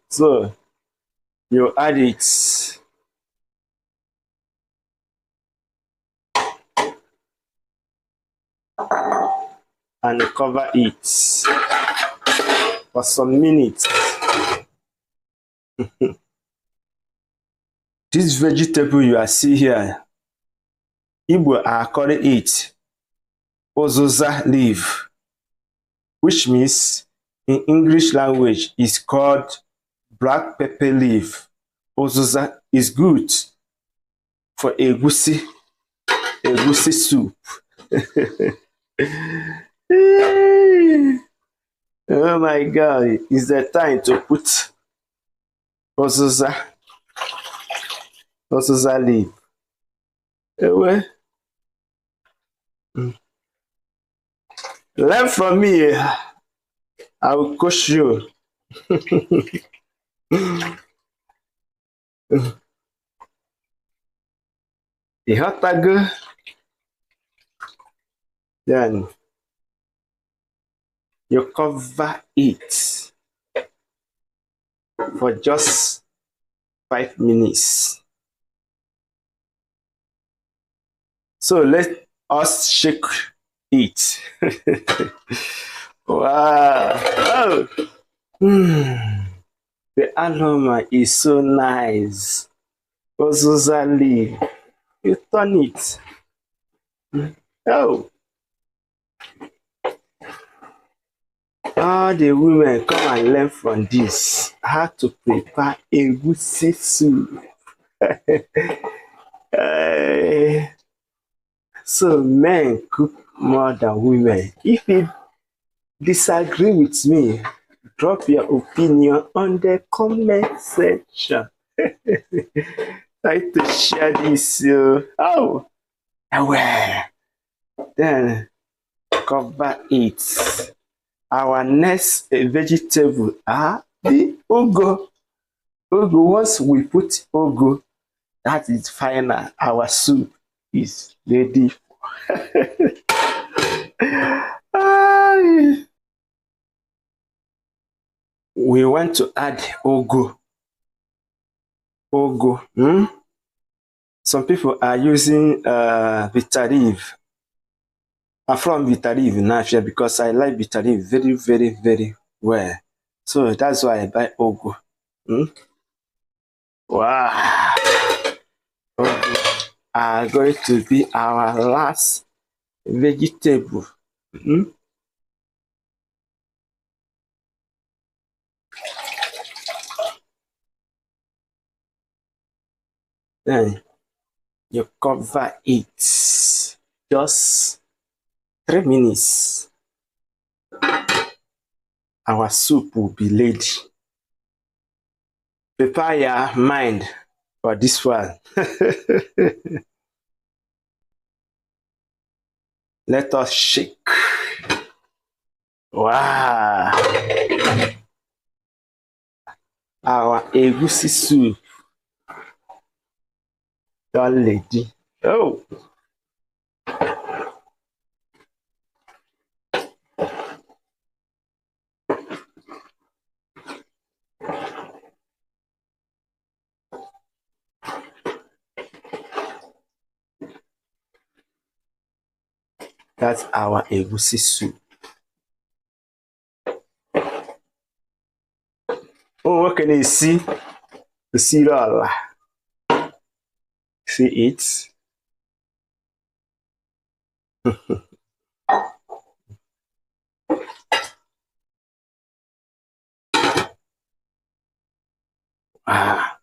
So you add it. And cover it for some minutes. This vegetable you are seeing here, Igbo are calling it ozoza leaf, which means in English language is called black pepper leaf. Ozoza is good for egusi soup. Oh my God, it's the time to put ozoza leaf. Anyway, learn from me. I will coach you. The hot bag. Then you cover it for just 5 minutes. So let us shake it. Wow. Oh. The aroma is so nice. Ozoza leaf. You turn it. Oh. All the women come and learn from this. How to prepare egusi soup. So men cook more than women. If you disagree with me, drop your opinion on the comment section. Try to share this. Oh, aware. Then cover it. Our next vegetable are the ugu. Ugu, once we put ugu, that is final. Our soup is ready. We want to add ugu. Some people are using bitter leaf. I'm from bitter leaf now because I like bitter leaf very, very, very well. So that's why I buy ugu. Wow. Ugu are going to be our last vegetable. Then you cover it just 3 minutes. Our soup will be ready. Prepare your mind for this one. Let us shake. Wow. Our egusi soup done ready. Oh. That's our egusi soup. Oh, what can you see? You see it all. See it? Ah.